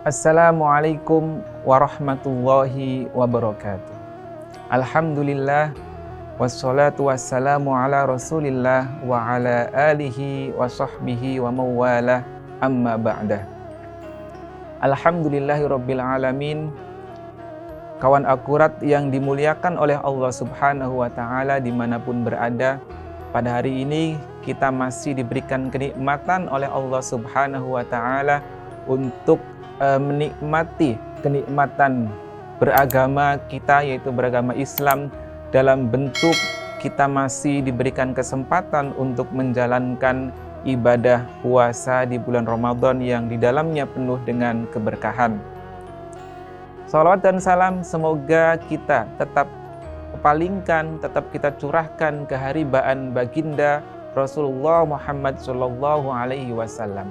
Assalamualaikum warahmatullahi wabarakatuh. Alhamdulillah wassalatu wassalamu ala rasulillah wa ala alihi wa sahbihi wa mawalah amma ba'dah. Alhamdulillahi rabbil alamin. Kawan akurat yang dimuliakan oleh Allah subhanahu wa ta'ala dimanapun berada, pada hari ini kita masih diberikan kenikmatan oleh Allah subhanahu wa ta'ala untuk menikmati kenikmatan beragama kita, yaitu beragama Islam, dalam bentuk kita masih diberikan kesempatan untuk menjalankan ibadah puasa di bulan Ramadan yang di dalamnya penuh dengan keberkahan. Salawat dan salam semoga kita tetap palingkan, tetap kita curahkan keharibaan baginda Rasulullah Muhammad sallallahu alaihi wasallam.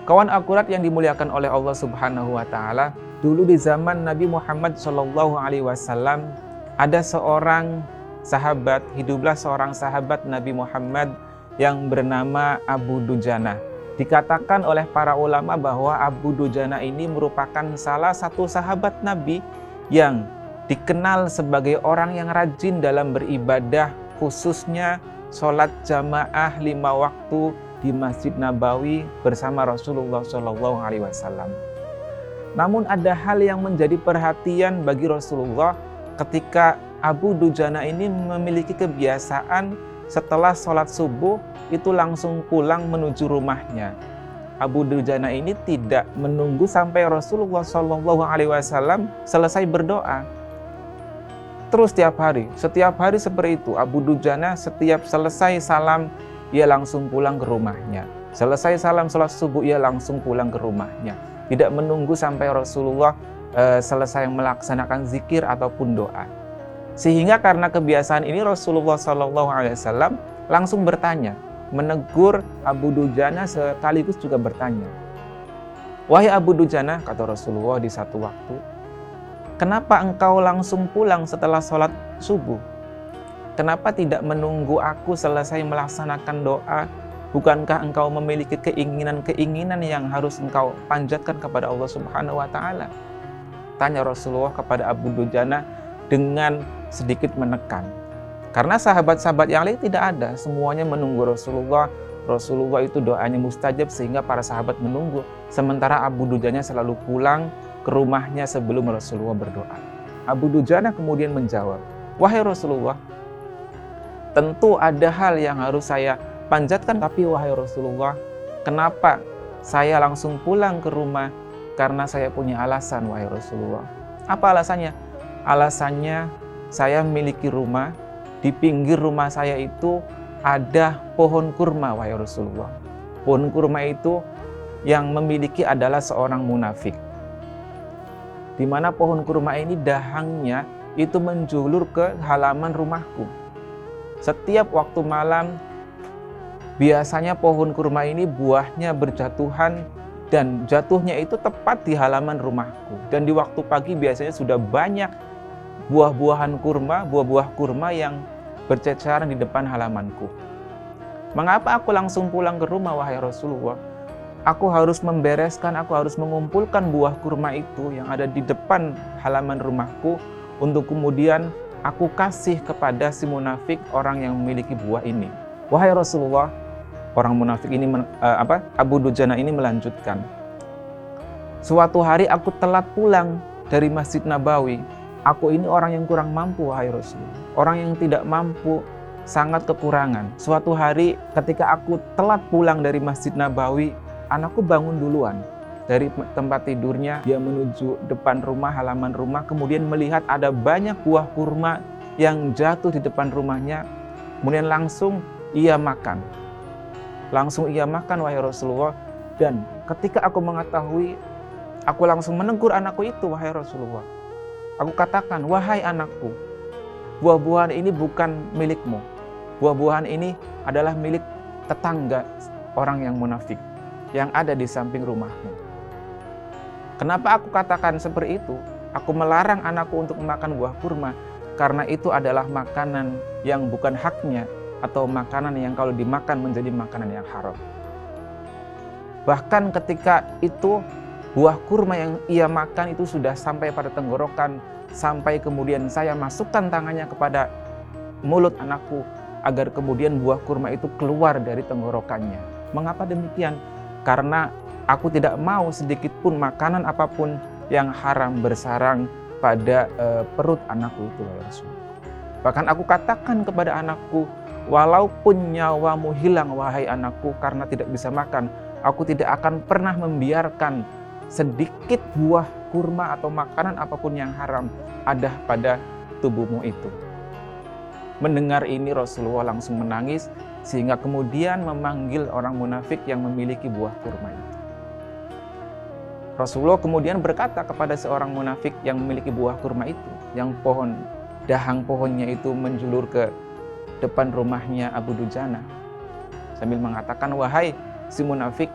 Kawan akurat yang dimuliakan oleh Allah subhanahu wa ta'ala, dulu di zaman Nabi Muhammad sallallahu alaihi wasallam ada seorang sahabat, hiduplah seorang sahabat Nabi Muhammad yang bernama Abu Dujana. Dikatakan oleh para ulama bahwa Abu Dujana ini merupakan salah satu sahabat Nabi yang dikenal sebagai orang yang rajin dalam beribadah, khususnya sholat jamaah 5 waktu di Masjid Nabawi bersama Rasulullah SAW. Namun ada hal yang menjadi perhatian bagi Rasulullah ketika Abu Dujana ini memiliki kebiasaan setelah sholat subuh itu langsung pulang menuju rumahnya. Abu Dujana ini tidak menunggu sampai Rasulullah SAW selesai berdoa. Terus setiap hari seperti itu. Abu Dujana setiap selesai salam ia langsung pulang ke rumahnya. Selesai salam sholat subuh ia langsung pulang ke rumahnya. Tidak menunggu sampai Rasulullah selesai melaksanakan zikir ataupun doa. Sehingga karena kebiasaan ini Rasulullah SAW langsung bertanya, menegur Abu Dujana sekaligus juga bertanya, "Wahai Abu Dujana," kata Rasulullah di satu waktu, "kenapa engkau langsung pulang setelah sholat subuh? Kenapa tidak menunggu aku selesai melaksanakan doa? Bukankah engkau memiliki keinginan-keinginan yang harus engkau panjatkan kepada Allah Subhanahu wa Ta'ala?" Tanya Rasulullah kepada Abu Dujana dengan sedikit menekan. Karena sahabat-sahabat yang lain tidak ada, semuanya menunggu Rasulullah. Rasulullah itu doanya mustajab sehingga para sahabat menunggu. Sementara Abu Dujana selalu pulang ke rumahnya sebelum Rasulullah berdoa. Abu Dujana kemudian menjawab, "Wahai Rasulullah, tentu ada hal yang harus saya panjatkan, tapi wahai Rasulullah, kenapa saya langsung pulang ke rumah? Karena saya punya alasan, wahai Rasulullah." Apa alasannya? Alasannya saya memiliki rumah, di pinggir rumah saya itu ada pohon kurma, wahai Rasulullah. Pohon kurma itu yang memiliki adalah seorang munafik. Di mana pohon kurma ini dahangnya itu menjulur ke halaman rumahku. Setiap waktu malam, biasanya pohon kurma ini buahnya berjatuhan dan jatuhnya itu tepat di halaman rumahku. Dan di waktu pagi biasanya sudah banyak buah-buah kurma yang berceceran di depan halamanku. Mengapa aku langsung pulang ke rumah, wahai Rasulullah? Aku harus membereskan, aku harus mengumpulkan buah kurma itu yang ada di depan halaman rumahku untuk kemudian aku kasih kepada si munafik, orang yang memiliki buah ini. Wahai Rasulullah, orang munafik ini Abu Dujana ini melanjutkan, "Suatu hari aku telat pulang dari Masjid Nabawi. Aku ini orang yang kurang mampu, wahai Rasulullah. Orang yang tidak mampu, sangat kekurangan. Suatu hari ketika aku telat pulang dari Masjid Nabawi, anakku bangun duluan dari tempat tidurnya. Dia menuju depan rumah, halaman rumah, kemudian melihat ada banyak buah kurma yang jatuh di depan rumahnya. Kemudian langsung ia makan. Wahai Rasulullah. Dan ketika aku mengetahui, aku langsung menegur anakku itu, wahai Rasulullah. Aku katakan, wahai anakku, buah-buahan ini bukan milikmu. Buah-buahan ini adalah milik tetangga orang yang munafik yang ada di samping rumahmu. Kenapa aku katakan seperti itu? Aku melarang anakku untuk memakan buah kurma karena itu adalah makanan yang bukan haknya atau makanan yang kalau dimakan menjadi makanan yang haram. Bahkan ketika itu buah kurma yang ia makan itu sudah sampai pada tenggorokan, sampai kemudian saya masukkan tangannya kepada mulut anakku agar kemudian buah kurma itu keluar dari tenggorokannya. Mengapa demikian? Karena aku tidak mau sedikit pun makanan apapun yang haram bersarang pada perut anakku itu, ya Rasul. Bahkan aku katakan kepada anakku, walaupun nyawamu hilang wahai anakku karena tidak bisa makan, aku tidak akan pernah membiarkan sedikit buah kurma atau makanan apapun yang haram ada pada tubuhmu itu. Mendengar ini Rasulullah langsung menangis sehingga kemudian memanggil orang munafik yang memiliki buah kurma itu. Rasulullah kemudian berkata kepada seorang munafik yang memiliki buah kurma itu, yang dahang pohonnya itu menjulur ke depan rumahnya Abu Dujana, sambil mengatakan, wahai si munafik,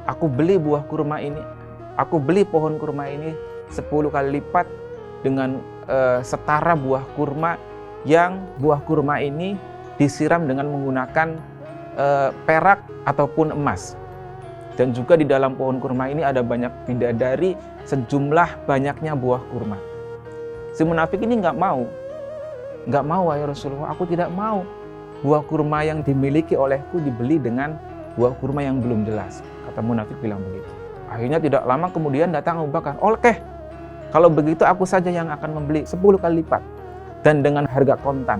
aku beli buah kurma ini, aku beli pohon kurma ini 10 kali lipat dengan setara buah kurma yang buah kurma ini disiram dengan menggunakan perak ataupun emas. Dan juga di dalam pohon kurma ini ada banyak bidadari sejumlah banyaknya buah kurma. Si munafik ini nggak mau, wahai Rasulullah, aku tidak mau buah kurma yang dimiliki olehku dibeli dengan buah kurma yang belum jelas. Kata munafik bilang begitu. Akhirnya tidak lama kemudian datang Abu Bakar. Oke, kalau begitu aku saja yang akan membeli 10 kali lipat dan dengan harga kontan.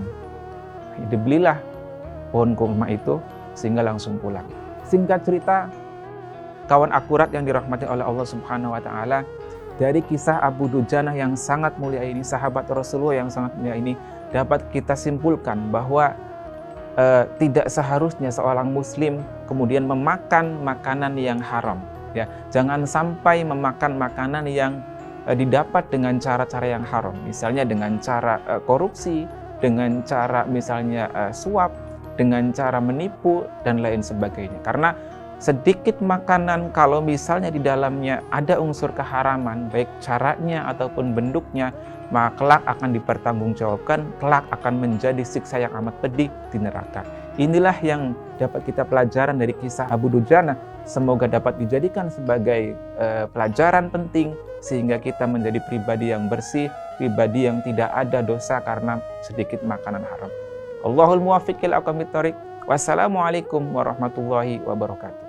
Dibelilah pohon kurma itu sehingga langsung pulang. Singkat cerita, kawan akurat yang dirahmati oleh Allah Subhanahu wa taala, dari kisah Abu Dujana yang sangat mulia ini, sahabat Rasulullah yang sangat mulia ini, dapat kita simpulkan bahwa tidak seharusnya seorang muslim kemudian memakan makanan yang haram. Ya, jangan sampai memakan makanan yang didapat dengan cara-cara yang haram, misalnya dengan cara korupsi, dengan cara misalnya suap, dengan cara menipu dan lain sebagainya. Karena sedikit makanan kalau misalnya di dalamnya ada unsur keharaman, baik caranya ataupun bentuknya, maka kelak akan dipertanggungjawabkan, kelak akan menjadi siksa yang amat pedih di neraka. Inilah yang dapat kita pelajaran dari kisah Abu Dujana. Semoga dapat dijadikan sebagai pelajaran penting sehingga kita menjadi pribadi yang bersih, pribadi yang tidak ada dosa karena sedikit makanan haram. Allahul muwaffiq ila aqwamit thoriq. Wassalamualaikum warahmatullahi wabarakatuh.